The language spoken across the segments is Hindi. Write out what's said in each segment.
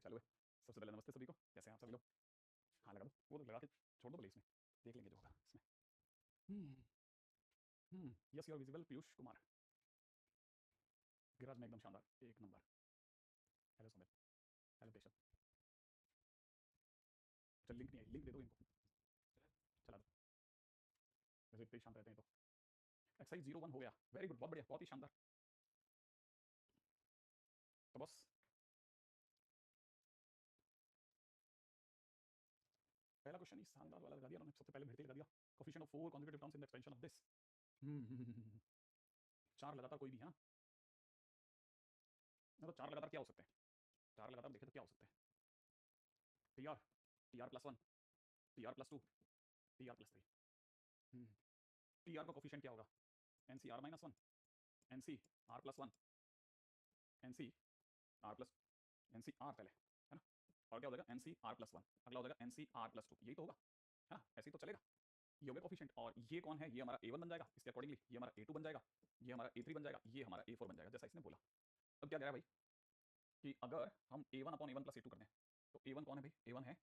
चालू है। सबसे पहले नमस्ते सभी को, कैसे हैं आप सभी लोग? हाँ लगा दो, वो तो लगा के छोड़ दो, भले इसमें देख लेंगे जो होगा इसमें। Yes you are visible Piyush Kumar. गिराज में एकदम शानदार, एक number. Hello Sumit, hello Keshav. चल लिंक नहीं आई, लिंक दे दो इनको, चला दो। वैसे इतने ही शांत रहते हैं तो। एक्सरसाइज 01 हो गया, वेरी गुड, बहुत बढ़िया, बहुत ही शानदार। तो बस पहला क्वेश्चन ही शानदार वाला लगा दिया उन्होंने, सबसे पहले भिड़ते लगा दिया। Coefficient of 4 consecutive terms in the expansion of this। चार लगातार कोई भी है ना, मतलब चार लगातार क्या हो सकते हैं? चार लगातार देखे तो क्या हो सकते हैं? T R, T R plus 1, T R plus 2, T R plus 3। T R का कोफिशिएंट क्या होगा? N C R minus 1, N C R plus 1, N C R plus, N C R पहले है ना, और क्या हो जाएगा? एन सी आर प्लस 1, अगला हो जाएगा एन सी आर प्लस 2, यही तो होगा है ना, ऐसे ही तो चलेगा। ये हो गया कोफिशिएंट, और ये कौन है? ये हमारा A1 बन जाएगा, इसके अकॉर्डिंगली ये हमारा A2 बन जाएगा, ये हमारा A3 बन जाएगा, ये हमारा A4 बन जाएगा, जैसा इसने बोला। अब क्या कह रहा है भाई कि अगर हम A1 upon A1 plus A2 कर दें, तो A1 कौन है भाई? A1 है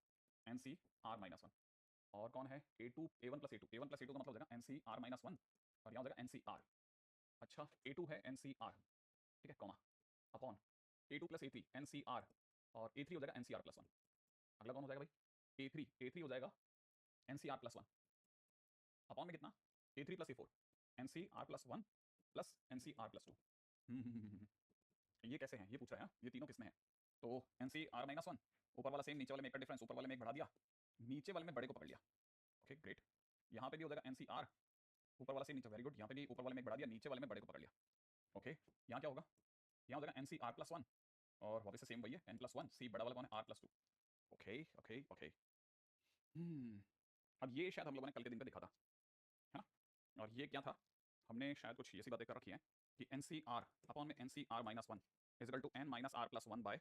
एन सी आर माइनस 1, और कौन है? A2, A1 plus A2, A1 plus A2 का मतलब हो जाएगा एन सी आर माइनस 1, और यहाँ हो जाएगा एन सी आर। अच्छा, A2 है एन सी आर, ठीक है, comma upon A2 plus A3 N C R, और A3 हो जाएगा एन सी आर प्लस 1। अगला कौन हो जाएगा भाई? A3 हो जाएगा N C R plus 1 upon में कितना? A3 plus A4 N C R plus 1 plus N C R plus 2। ये कैसे हैं? ये पूछ रहा है, ये तीनों किसमें है? तो एन सी आर माइनस 1, ऊपर वाला सेम, नीचे वाले में एक का डिफरेंस, ऊपर वाले में एक बढ़ा दिया, नीचे वाले में बड़े को पकड़ लिया। ओके ग्रेट, यहाँ पे भी हो जाएगा एन सी आर, ऊपर वाला सेम नीचे, वेरी गुड, यहाँ पे भी ऊपर वाले में एक बढ़ा दिया, नीचे वाले में बड़े को पकड़ लिया। ओके, यहाँ क्या होगा? यहाँ हो जाएगा एन सी आर प्लस 1, और वापस से सेम वही है, एन प्लस 1, सी बड़ा वाला कौन है? R plus 2। Okay okay okay. अब ये शायद हम लोगों ने कल के दिन पे देखा था, है ना, और ये क्या था? हमने शायद कुछ ऐसी बातें कर रखी हैं कि एन सी आर अपॉन में N C R minus 1 is equal to N minus R plus 1 by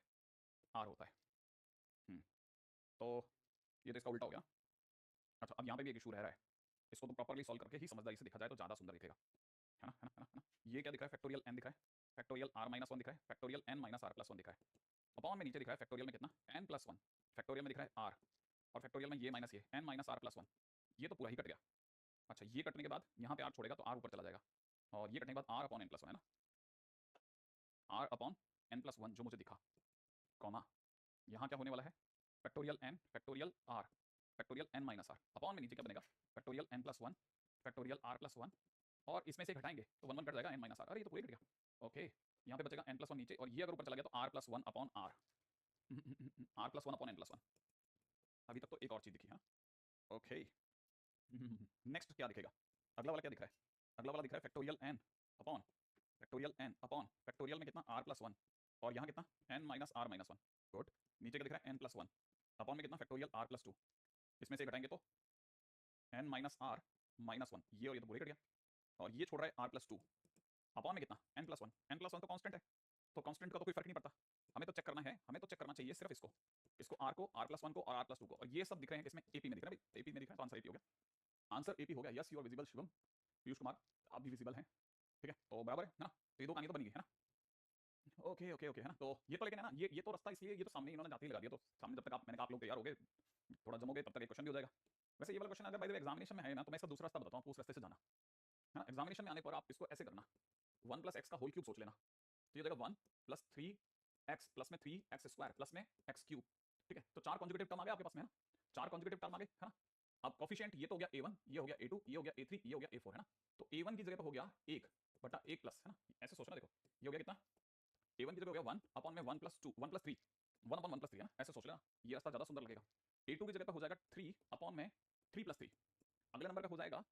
R होता है। तो ये तो इसका उल्टा हो गया। अच्छा, अब यहाँ पे भी एक इशू रह रहा है, इसको तो प्रॉपर्ली सॉल्व करके ही समझदारी से देखा जाए तो ज़्यादा सुंदर दिखेगा, है ना, है ना, है ना, है ना। ये क्या दिख रहा है? फैक्टोरियल एन दिख रहा है, फैक्टोरियल आर माइनस 1 दिख रहा है, factorial N minus R plus 1 दिख रहा है, अपॉन में नीचे दिख रहा है फैक्टोरियल में कितना? एन प्लस 1, फैक्टोरियल में दिख रहा है आर, और फैक्टोरियल में ये माइनस ये एन माइनस आर प्लस 1। ये तो पूरा ही कट गया। अच्छा, ये कटने के बाद यहाँ पे आर छोड़ेगा तो आर ऊपर चला जाएगा, और ये कटने के बाद आर अपॉन एन प्लस 1 है ना, आर अपॉन एन प्लस 1 जो मुझे दिखा, कॉमा यहाँ क्या होने वाला है? Factorial N, factorial R, factorial N minus R, upon में नीचे क्या बनेगा? Factorial N plus 1, factorial R plus 1, और इसमें से घटाएंगे तो 1 1 कट जाएगा, एन माइनस आर। अरे ये तो पूरे कट गया। ओके, यहाँ पे बचेगा एन प्लस 1 नीचे, और ये अगर ऊपर चला गया तो R plus 1 upon R, R plus 1 upon N plus 1। अभी तक तो एक और चीज दिखी, हाँ। ओके, नेक्स्ट क्या दिखेगा? अगला वाला क्या दिख रहा है? अगला वाला दिख रहा है factorial N upon, factorial N upon factorial में कितना? आर प्लस 1, और यहाँ कितना? N minus R minus 1। Good, नीचे क्या दिख रहा है? एन प्लस 1 अपॉन में कितना? फैक्टोरियल आर प्लस 2, इसमें से घटाएंगे तो एन माइनस आर माइनस 1, ये और ये तो पूरे कट गया, और ये छोड़ रहा है आर प्लस 2 अपॉन में कितना? एन प्लस 1, एन प्लस 1 तो कांस्टेंट है, तो कांस्टेंट का तो कोई फर्क नहीं पड़ता। हमें तो चेक करना है, हमें तो चेक करना चाहिए सिर्फ इसको, इसको आर को, आर प्लस 1 को, और आर प्लस 2 को, और ये सब दिख रहे हैं इसमें एपी में दिख रहा है, एपी में दिख रहा है, तो आंसर एपी हो गया, आंसर एपी हो गया। Yes you are visible Shivam, Piyush Kumar आप भी विजिबल हैं, ठीक है, तो बराबर है ना, तो ये दो कहानी तो बन गई है ना। ओके ओके ओके, है ना, तो ये तो लेकिन है ना, ये तो रास्ता इसलिए, ये तो सामने इन्होंने जाते ही लगा दिया, तो सामने जब तक आप, मैंने कहा आप लोग तैयार हो गए, थोड़ा जमोगे, तब तक एक क्वेश्चन भी हो जाएगा। वैसे ये वाला क्वेश्चन अगर बाय द वे एग्जामिनेशन में है ना, तो मैं इसका दूसरा रास्ता बताता हूँ, उस रास्ते से जाना, है ना। एग्जामिनेशन में आने पर आप इसको ऐसे करना, 1 प्लस एक्स का होल क्यूब सोच लेना, तो ये हो जाएगा 1 प्लस 3x प्लस में 3x स्क्वायर प्लस में x क्यूब, ठीक है, तो 4 कॉन्जुगेटिव टर्म आ गए आपके पास में, है ना, 4 कॉन्जुगेटिव टर्म आ गए, है ना। अब कोफिशिएंट ये तो हो गया A1, ये हो गया A2, ये हो गया A3, ये हो गया A4, है ना, तो A1 की जगह पर हो गया 1 बटा 1 प्लस, है ना, ऐसे सोचना, देखो ये हो गया कितना? A1 की जगह हो गया 1 अपॉन में 1 प्लस 2, 1 प्लस 3, 1 अपॉन 1 प्लस 3, है ना, ऐसे सोच लेना, ये रास्ता ज्यादा सुंदर लगेगा। A2 की जगह पर हो जाएगा 3 अपॉन में 3 प्लस 3, अगले नंबर का हो जाएगा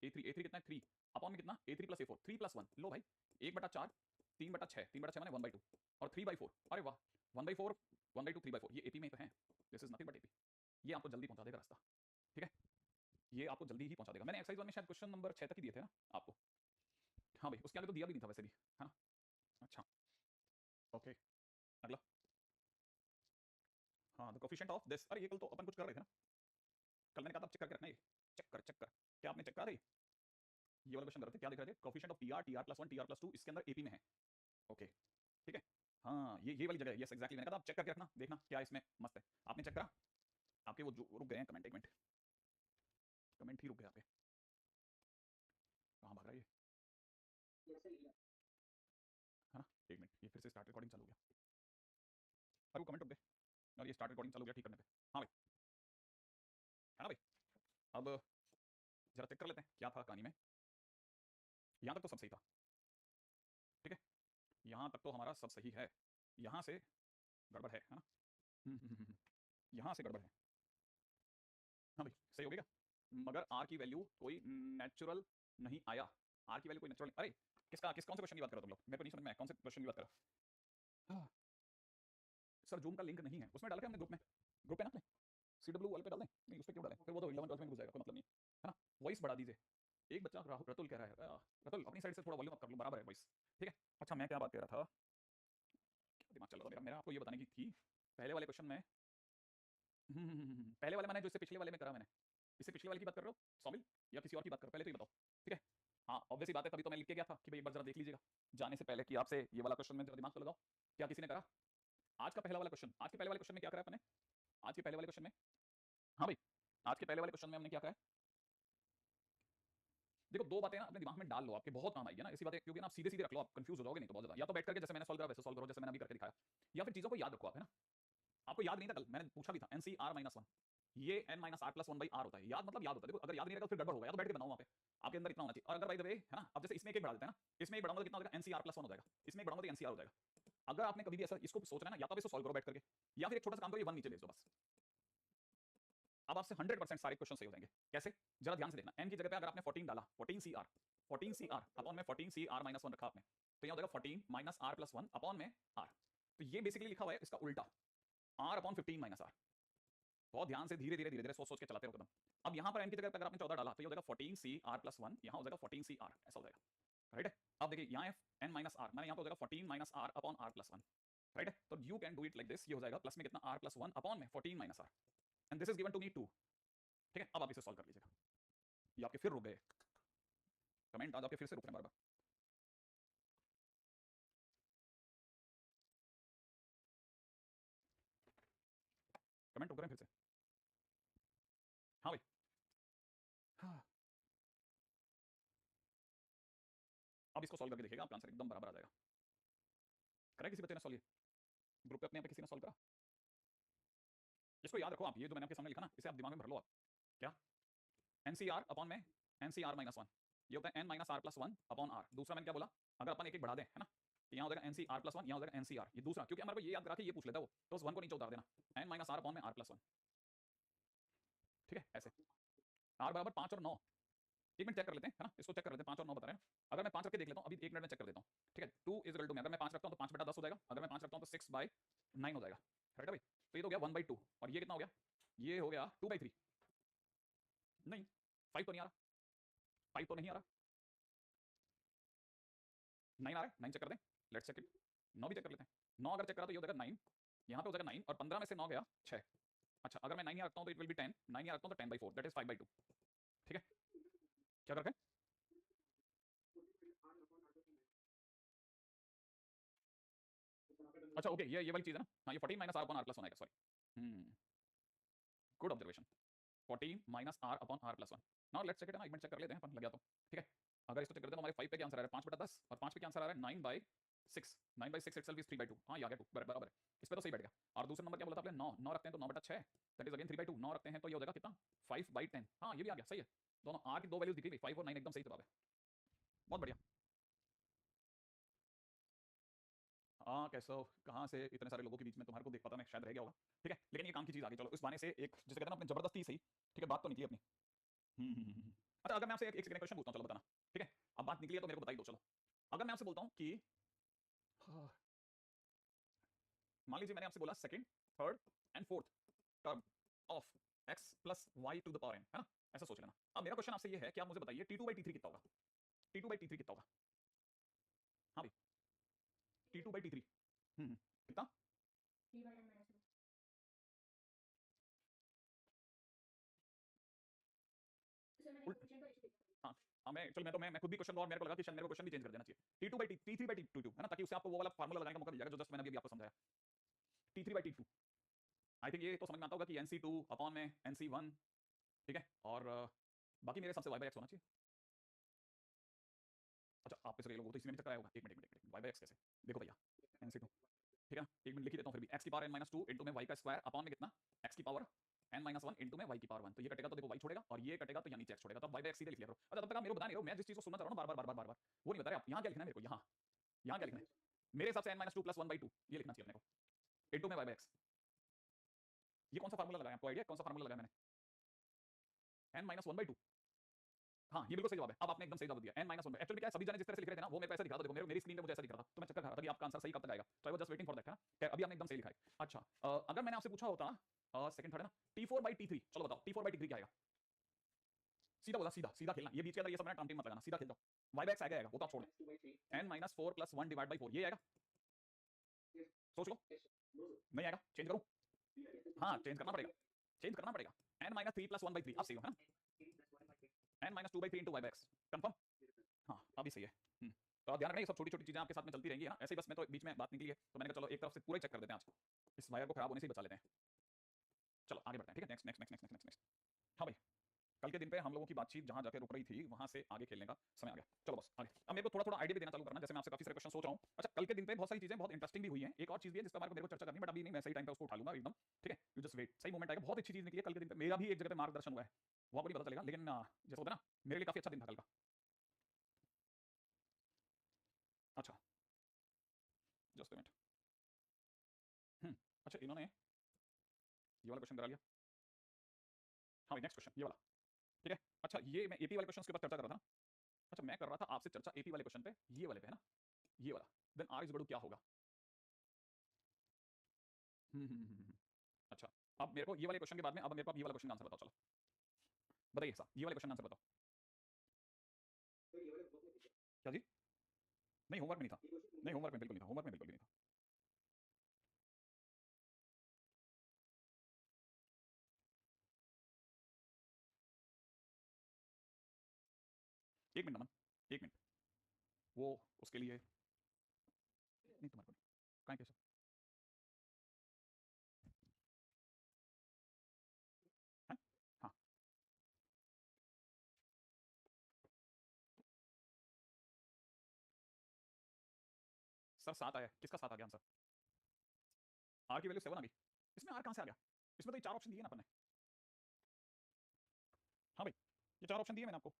A3 कितना है? 3 अपॉन में कितना? A3 प्लस A4, 3 प्लस 1, लो भाई 1 बटा 4, 3 बटा 6, 3 बटा 6 माने 1/2, और 3/4, अरे वाह 1/4, 1/2, 3/4, ये एपी में तो है, this is nothing but AP, ये आपको जल्दी पहुंचा देगा रास्ता, ठीक है, ये आपको जल्दी ही पहुंचा देगा। मैंने एक्सरसाइज 1 में शायद क्वेश्चन नंबर 6 तक ही दिए थे ना आपको, हाँ भाई, उसके आगे तो दिया भी नहीं था वैसे भी, है ना। अच्छा ओके, अगला, हाँ द कोफिशिएंट ऑफ दिस, अरे ये कल तो अपन कुछ कर रहे थे ना, कल मैंने कहा था चेक करके रखना, ये चेक कर, क्या आपने चेक करा था? ये वाला क्वेश्चन कर रहे थे, क्या दिख रहे थे? Coefficient of T R plus 1, T R plus 2 इसके अंदर एपी में है, ओके ठीक है, हाँ ये वाली जगह, यस एग्जैक्टली, मैंने कहा था आप चेक करके रखना, देखना क्या इसमें मस्त है। आपने चेक करा? आपके वो जो रुक गए हैं कमेंट, एक मिनट, कमेंट ही रुक गए आपके, कहाँ भाग रहा है ये, है ना? एक मिनट, ये फिर से स्टार्ट रिकॉर्डिंग चालू हो गया, अरे वो कमेंट रुक गए और ये स्टार्ट रिकॉर्डिंग चालू हो गया ठीक करने पे। हाँ भाई, है ना भाई? अब जरा चेक कर लेते हैं क्या था कहानी में। यहाँ तक तो सब सही था, ठीक है, यहाँ तक तो हमारा सब सही है, यहाँ से गड़बड़ है ना? यहाँ से गड़बड़ है। हाँ भाई सही हो गया, मगर आर की वैल्यू कोई नेचुरल नहीं आया, आर की वैल्यू कोई नेचुरल, अरे किसका किस कौन से क्वेश्चन की बात करो तुम लोग, मेरे को नहीं समझ में आया कौन से क्वेश्चन की बात करो। हाँ, सर जूम का लिंक नहीं है उसमें, डाला क्या हमने ग्रुप में, ग्रुप पे ना अपने CW वाले पे डाल दें, नहीं उस पर क्यों डालें, फिर वो तो 11 12 में घुस जाएगा, कोई मतलब नहीं है ना? वॉइस बढ़ा दीजिए, एक बच्चा राहुल रतुल कह रहा है, रतुल अपनी साइड से थोड़ा वॉल्यूम अप कर लो, बराबर है वॉइस, ठीक है। अच्छा मैं क्या बात कर रहा था, क्या दिमाग चल रहा था मेरा, मेरा आपको ये बताने की थी, पहले वाले क्वेश्चन में पहले वाले मैंने जो इससे पिछले वाले में करा मैंने, इससे पिछले वाले की बात कर रहे हो सौमिल या किसी और की बात कर रहे हो, पहले तो ये बताओ, ठीक है। हाँ ऑब्वियस ही बात है, तभी तो मैं लिख के गया था कि भाई एक बार जरा देख लीजिएगा जाने से पहले कि आपसे ये वाला क्वेश्चन में जरा दिमाग तो लगाओ, क्या किसी ने करा? आज का पहला वाला क्वेश्चन, आज के पहले वाले क्वेश्चन में क्या करा अपने, आज के पहले वाले क्वेश्चन में, हाँ भाई आज के पहले वाले क्वेश्चन में हमने क्या करा है? देखो दो बातें ना अपने दिमाग में डाल लो, आपके बहुत काम आएगी ना ऐसी बातें, क्योंकि ना आप सीधे सीधे रख लो, आप कंफ्यूज हो जाओगे नहीं तो बहुत ज्यादा, या तो बैठ करके जैसे मैंने सॉल्व करा वैसे सॉल्व करो, जैसे मैंने अभी करके दिखाया, या फिर चीजों को याद रखो आप, है ना? आपको याद नहीं था, कल मैंने पूछा भी था NCR-1, ये n-r+1/r होता है, याद मतलब याद होता है, देखो अगर याद नहीं रहेगा तो फिर गड़बड़ होगा, या तो बैठ के बनाओ वहां पे, आपके अंदर इतना होना चाहिए। और अगर बाय द वे है ना, अब जैसे इसमें एक एक बढ़ा देते हैं ना, इसमें एक बढ़ाऊंगा तो कितना हो जाएगा, NCR+1 हो जाएगा, इसमें एक बढ़ाऊंगा तो NCR हो जाएगा। अगर आपने कभी भी ऐसा इसको सोचना है ना, या तो आप इसको सॉल्व करो बैठ करके, या फिर एक छोटा सा काम करो, ये 1 नीचे भेज दो बस, अब आपसे 100% सारे क्वेश्चन सही हो जाएंगे। कैसे, जरा ध्यान से देखना, n की जगह पे अगर आपने 14 डाला, 14 CR अपॉन में 14 CR-1 रखा आपने, तो यहाँ हो जाएगा 14 - r+1 अपॉन में r, तो ये बेसिकली लिखा हुआ है इसका उल्टा, r/15 - r। बहुत ध्यान से धीरे धीरे धीरे धीरे सोच सोच के चलाते रहो कदम। अब यहाँ पर n की जगह पे अगर आपने 14 डाला तो ये हो जाएगा 14 CR+1, यहाँ हो जाएगा 14 CR, ऐसा हो जाएगा, राइट है। अब देखिए यहाँ है n - r, मैंने यहाँ पे हो जाएगा 14 - r अपॉन r+1, राइट है। तो you can do it like this, ये हो जाएगा प्लस में कितना r+1 अपॉन में 14 - r, and this is given to me 2, ठीक है। अब आप इसे सॉल्व कर लीजिएगा, ये आपके फिर रुक गए कमेंट, आज आपके फिर से रुक रहे हैं बार बार, कमेंट रुक रहे हैं फिर से, हाँ भाई, हाँ। अब इसको सॉल्व करके देखिएगा, आप आंसर एकदम बराबर आ जाएगा। करा किसी बच्चे ने सॉल्व, ग्रुप पे अपने आप किसी ने सॉल्व करा? इसको याद रखो आप, ये जो मैंने आपके सामने लिखा ना, इसे आप दिमाग में भर लो आप, क्या NCR अपॉन में NCR-1, ये होता है n-r+1 अपॉन r। दूसरा मैंने क्या बोला, अगर अपन एक एक बढ़ा दें, है ना, तो यहाँ हो जाएगा NCR+1, यहाँ हो जाएगा NCR, ये दूसरा, क्योंकि हमारे को ये याद रखा कि ये पूछ लेता है वो, तो उस 1 को नीचे उतार देना, n - r अपॉन में r+1, ठीक है ऐसे। r बराबर 5 और 9, एक मिनट चेक कर लेते हैं, है ना, इसको चेक कर लेते हैं, 5 और 9 बता रहे हैं, अगर मैं 5 रख के देख लेता हूँ अभी, 1 मिनट में चेक कर देता हूँ, ठीक है। 2 = 2 में अगर मैं 5 रखता हूँ तो 5/10 हो जाएगा, अगर मैं 5 रखता हूँ तो 6/9 हो जाएगा, राइट है भाई। तो ये तो हो गया 1/2, और ये कितना हो गया, ये हो गया 2/3, नहीं 5 तो नहीं आ रहा, 5 तो नहीं आ रहा, 9 आ रहा है, 9 चेक कर दें, लेट्स चेक इट, 9 भी चेक कर लेते हैं, 9 अगर चेक करा तो ये हो जाएगा 9, यहाँ पे हो जाएगा 9, और 15 में से 9 गया 6, अच्छा अगर मैं 9 यहाँ रखता हूँ तो इट विल बी 10, 9 यहाँ रखता हूँ तो 10/4, दैट इज 5/2, ठीक है। क्या करके, अच्छा ओके, ये वाली चीज है ना, हाँ ये 14 - r अपॉन r+1 आएगा, sorry, good observation, 14 - r upon r+1। Now let's check it ना, एक मिनट चेक कर लेते हैं अपन, लग गया तो, ठीक है। अगर इसको चेक करते हैं तो हमारे 5 पे क्या आंसर आ रहा है, 5/10, और 5 पे क्या आंसर आ रहा है 9/6, 9/6 इटसेल्फ इज 3/2, हाँ ये आ गया 2, बराबर है, इस पे तो सही बैठ गया। और दूसरा नंबर क्या बोला था आपने, 9, 9 रखते हैं तो 9/6, दैट इज अगेन 3/2, 9 रखते हैं तो ये हो जाएगा कितना 5/10, हाँ ये भी आ गया, सही है, दोनों r की दो वैल्यूज दिख गई, 5 और 9 एकदम सही जवाब है, बहुत बढ़िया। हाँ कैसे हो, कहाँ से इतने सारे लोगों के बीच में तुम्हारे को देख पाता मैं, शायद रह गया होगा, ठीक है, लेकिन ये काम की चीज आ गई, चलो इस बहाने से एक जिसे कहते हैं ना अपने जबरदस्ती सही, ठीक है, बात तो निकली अपनी। अच्छा अगर मैं आपसे एक सेकंड क्वेश्चन पूछता हूँ, चलो बताना, ठीक है, अब बात निकली है तो मेरे को बताई दो, चलो अगर मैं आपसे बोलता हूँ कि हाँ, मान लीजिए मैंने आपसे बोला second, third and fourth term of x+y⁴ है ना, ऐसा सोच लेना। अब मेरा क्वेश्चन आपसे ये है कि आप मुझे बताइए T2/T3 कितना होगा, T2/T3 कितना होगा, हाँ भाई T2/T3, कितना, उल्ट, हाँ हाँ मैं खुद भी क्वेश्चन और मेरे को लगा कि शायद मेरे को क्वेश्चन भी चेंज कर देना चाहिए, T2 by T3 by T2 है ना, ताकि उससे आपको वो वाला फार्मूला लगाने का मौका मिल जाएगा जो जस्ट मैंने अभी आपको समझाया, T3 by T2। I think ये तो समझ में आता होगा कि NC2 अपॉन में NC1, ठीक है, और बाकी मेरे हिसाब से y/x होना चाहिए। अच्छा आप पे से लोग तो इसमें भी चक्कर आया होगा, एक मिनट y/x कैसे, देखो भैया NC2, ठीक है ना, एक मिनट लिख ही देता हूँ फिर भी, x की पावर n-2 इंटू में y का स्क्वायर अपॉन में कितना x की पावर n-1 इंटू में y की पावर 1, तो ये कटेगा तो देखो y छोड़ेगा और ये कटेगा तो यहाँ नीचे x छोड़ेगा, तो अब y/x सीधे लिख लिया करो। अच्छा तब तक आप मेरे को बता नहीं रहे हो, मैं जिस चीज को सुनना चाह रहा हूँ बार बार वो नहीं बता रहे आप, यहाँ क्या लिखना है मेरे को, यहाँ क्या लिखना है मेरे हिसाब से n-2 + 1/2 ये लिखना चाहिए अपने को, इंटू में y/x। ये कौन सा फार्मूला लगाया, आपको आइडिया कौन सा फार्मूला लगाया मैंने, n-1/2। हाँ ये बिल्कुल सही जवाब है, अब आपने एकदम सही जवाब दिया, n-1। एक्चुअली क्या है, सभी जने जिस तरह से लिख रहे थे ना वो मेरे को ऐसा दिखा रहा था, देखो मेरी स्क्रीन पे मुझे ऐसा दिख रहा था, तो मैं चक्कर खा रहा था कि आपका आंसर सही कब तक आएगा, तो I was just waiting for that है ना, अभी आपने एकदम सही लिखा है। अच्छा अगर मैंने आपसे पूछा होता सेकंड थर्ड है ना, T4/T3, चलो बताओ T4/T3 क्या आएगा, सीधा बोला, सीधा सीधा खेलना, ये बीच के अंदर ये सब टाइम मत लगाना, सीधा खेल जाओ, y/x आएगा वो तो आप छोड़ n-4 + 1 / 4 ये आएगा, सोच लो, नहीं आएगा, चेंज करूं, हाँ चेंज करना पड़ेगा, n-3 + 1/3 अब सही हो है ना, n-2/3 इंटू y/x कंफर्म, हाँ अभी सही है। तो आप ध्यान रखना ये सब छोटी छोटी चीजें आपके साथ में चलती रहेंगी है ना, ऐसे ही बस मैं तो बीच में बात निकली है तो मैंने कहा चलो एक तरफ से पूरा ही चेक कर देते हैं आज, इस वायर को खराब होने से ही बचा लेते हैं। चलो आगे बढ़ते हैं, ठीक है, नेक्स्ट। हाँ भाई कल के दिन पे हम लोगों की बातचीत जहां जाके रुक रही थी वहां से आगे खेलने का समय आ गया, चलो बस आगे। अब मेरे को थोड़ा आइडिया भी देना चालू करना, जैसे मैं आपसे काफी सारे क्वेश्चन सोच रहा हूँ। अच्छा कल के दिन पे बहुत सारी चीजें बहुत इंटरेस्टिंग भी हुई हैं, एक और चीज भी है जिसका मेरे को चर्चा करनी, बट अभी नहीं, मैं सही टाइम पे उसको उठा लूंगा एकदम, ठीक है, यू जस्ट वेट, सही मोमेंट आएगा, बहुत अच्छी चीज निकली है कल के दिन पे, मेरा भी एक जगह पे मार्गदर्शन हुआ है, वो आपको नहीं पता चलेगा, लेकिन जैसे होता है ना मेरे लिए काफी अच्छा दिन था कल का। अच्छा जस्ट मिनट, अच्छा इन्होंने ये वाला क्वेश्चन करा लिया, हाँ नेक्स्ट क्वेश्चन ये वाला, ठीक है। अच्छा ये मैं एपी वाले क्वेश्चन के ऊपर चर्चा कर रहा था ना, अच्छा मैं कर रहा था आपसे चर्चा एपी वाले क्वेश्चन पे, ये वाले पे है ना, ये वाला, then R is equal to क्या होगा। अच्छा अब मेरे को ये वाले क्वेश्चन के बाद में अब मेरे को ये वाला क्वेश्चन का आंसर बताओ, चलो बताइए साहब ये वाले क्वेश्चन का आंसर बताओ। क्या जी, नहीं होमवर्क में नहीं था, नहीं होमवर्क में बिल्कुल नहीं था, होमवर्क में बिल्कुल भी नहीं था। एक मिनट नमन, एक मिनट, वो उसके लिए नहीं, तुम्हारे को नहीं कहाँ कैसे, हैं हाँ सर 7 आया, किसका 7 आ गया आंसर, आर की वैल्यू 7 आ गई, इसमें आर कहाँ से आ गया, इसमें तो ये 4 ऑप्शन दिए ना अपन ने, हाँ भाई ये 4 ऑप्शन दिए मैंने आपको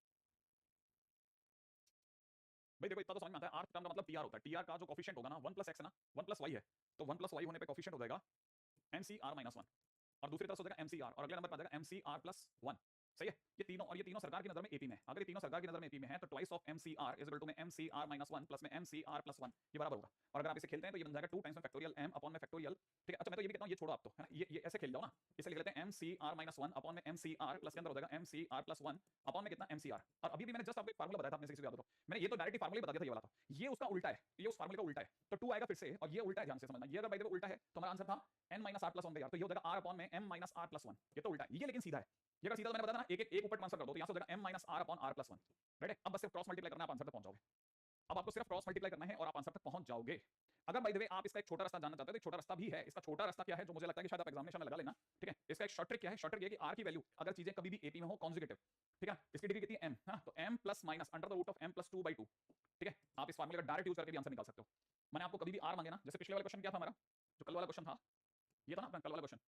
भाई, देखो इतना तो समझ में आता है, आर टर्म का मतलब टीआर होता है, टीआर का जो कोफिशिएंट होगा ना 1 + x है ना, 1 + y है, तो 1 + y होने पे कोफिशिएंट हो जाएगा mcr-1, और दूसरी तरफ हो जाएगा mcr, और अगले नंबर पर आ जाएगा mcr+1, सही है। ये तीनों सरकार की नजर में एपी में, अगर ये तीनों सरकार की नजर में एपी में है तो twice of mcr is equal to में mcr-1 प्लस में mcr+1 ये बराबर होगा, और अगर आप इसे खेलते हैं तो ये बन जाएगा 2 टाइम्स में फैक्टोरियल m अपॉन में फैक्टोरियल, ठीक है। अच्छा मैं तो ये भी कहता हूं ये छोड़ो आप तो है ना, ये ऐसे खेल जाओ ना, इसे लिख लेते हैं mcr-1 अपॉन में mcr प्लस के अंदर हो जाएगा mcr+1 अपॉन में कितना mcr, और अभी भी मैंने जस्ट आपको एक फार्मूला बताया था, आपने से किसी को याद हो तो, मैंने ये तो डायरेक्ट फार्मूला बता दिया था, ये वाला था, ये उसका उल्टा है, ये उस फार्मूले का उल्टा है, तो 2 आएगा फिर से, और ये उल्टा है, ध्यान से समझना, ये अगर बाय द वे उल्टा है तो हमारा आंसर था n-r+1 यार, तो ये हो जाएगा r अपॉन में m-r+1, ये तो उल्टा है, ये लेकिन सीधा है, ये अगर सीधा तो मैंने बताया ना एक ऊपर ट्रांसफर कर दो तो यहाँ से हो जाएगा m-r/r+1, राइट है। अब बस सिर्फ क्रॉस मल्टीप्लाई करना है, आप आंसर तक पहुंच जाओगे, अब आपको सिर्फ क्रॉस मल्टीप्लाई करना है और आप आंसर तक पहुंच जाओगे। अगर बाय द वे आप इसका एक छोटा रास्ता जानना चाहते हो तो एक छोटा रास्ता भी है, इसका छोटा रास्ता क्या है जो मुझे लगता है कि शायद आप एग्जामिनेशन में लगा लेना, ठीक है। इसका एक शॉर्ट ट्रिक क्या है, शॉर्ट ट्रिक ये है कि r की वैल्यू अगर चीजें कभी भी एपी में हो कॉन्जुगेटिव, ठीक है, इसकी डिग्री कितनी है m, हाँ तो m plus minus under the root of m + 2/2, ठीक है। आप इस फार्मूले का डायरेक्ट यूज करके भी आंसर निकाल सकते हो। मैंने आपको कभी भी r मांगे ना, जैसे पिछले वाला क्वेश्चन क्या था हमारा, जो कल वाला क्वेश्चन था, ये था ना अपना कल वाला क्वेश्चन,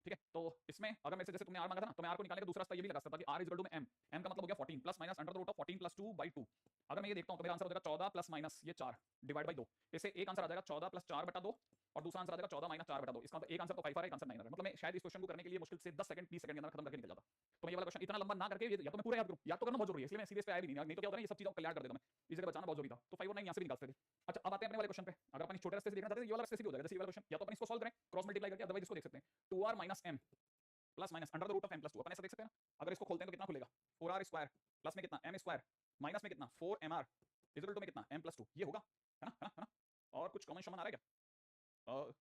ठीक है। तो इसमें अगर मेरे से जैसे तुमने r मांगा था ना, तो मैं r को निकालने का दूसरा रास्ता ये भी लगा सकता था कि r इज इक्वल टू में m का मतलब हो गया 14 plus minus under the root of 14 + 2/2, अगर मैं ये देखता हूं तो मेरा आंसर हो जाएगा 14 प्लस माइनस ये 4 डिवाइड बाय 2, इससे एक आंसर आ जाएगा 14 + 4/2 और दूसरा आंसर आ जाएगा 14 - 4/2, इसका मतलब एक आंसर तो 5 आ रहा है, एक आंसर 9 आ रहा है, मतलब मैं शायद इस क्वेश्चन को करने के लिए मुश्किल से 10 सेकंड 20 सेकंड के अंदर खत्म करके निकल जाता। तो मैं ये वाला क्वेश्चन इतना लंबा ना करके या तो मैं पूरा याद करूं, याद तो करना बहुत जरूरी है, इसलिए मैं सीरियस पे आया भी नहीं तो क्या होता है ये सब चीजों को क्लियर कर देता मैं, इस जगह बचाना बहुत जरूरी था, तो 5 और 9 यहां से भी निकाल सकते थे। अच्छा अब आते हैं अपने वाले क्वेश्चन पे, अगर अपन इस छोटे रास्ते से देखना चाहते हैं ये वाला रास्ते से भी हो जाएगा, जैसे ये वाला क्वेश्चन, या तो अपन इसको सॉल्व करें क्रॉस मल्टीप्लाई करके, अदरवाइज इसको देख सकते हैं 2r - m plus minus under the root of m + 2, अपन ऐसा देख सकते हैं ना, अगर इसको खोलते हैं तो कितना खुलेगा 4r² प्लस में कितना m² माइनस में कितना 4mr इज इक्वल टू में कितना m + 2, ये होगा है ना। और कुछ कॉमन शॉमन आ रहा है क्या,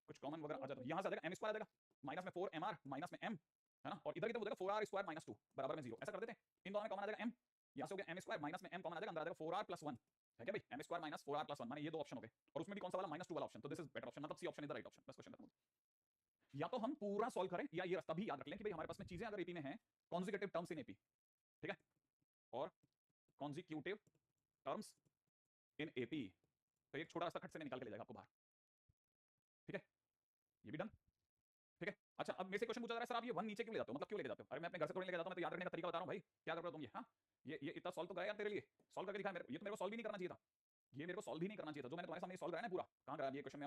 कुछ कॉमन वगैरह आ जाता है, यहाँ से आ जाएगा m² आ जाएगा माइनस में 4mr माइनस में m, है ना, और इधर की तरफ हो जाएगा 4r² - 2 बराबर में 0, ऐसा कर देते हैं, इन दोनों में कॉमन आ जाएगा m, यहाँ से हो गया एम स्क्वायर माइनस में एम कॉमन आ जाएगा, अंदर आ जाएगा 4r + 1 है क्या भाई, एम स्क्वायर माइनस 4r + 1 माने ये दो ऑप्शन हो गए, और उसमें भी कौन सा वाला -2 वाला ऑप्शन, तो दिस इज बेटर ऑप्शन, मतलब C option is the right option, बस क्वेश्चन खत्म। या तो हम पूरा सॉल्व करें, या ये रास्ता भी याद रख लें कि भाई हमारे पास में चीजें अगर एपी में हैं, कॉन्जिक्यूटिव टर्म्स इन एपी, ठीक है, और कॉन्जिक्यूटिव टर्म्स इन एपी, तो एक छोटा रास्ता खट से निकाल के ले जाएगा आपको बाहर, ठीक है, ये भी डन, ठीक है। अच्छा अब मेरे से क्वेश्चन पूछा जा रहा है सर आप ये 1 नीचे क्यों ले जाते हो, मतलब क्यों लेके जाते हो, अरे मैं अपने घर से थोड़ी लेके जाता हूं, मैं तो याद रखने का तरीका बता रहा हूं भाई, क्या कर रहे हो तुम ये, हाँ ये इतना सॉल्व तो कराया यार तेरे लिए, सॉल्व करके दिखाया मेरे, ये तो मेरे को सॉल्व ही नहीं करना चाहिए था, ये मेरे को सॉल्व ही नहीं करना चाहिए था, जो मैंने तुम्हारे सामने सॉल्व कराया ना पूरा, कहां कराया ये क्वेश्चन में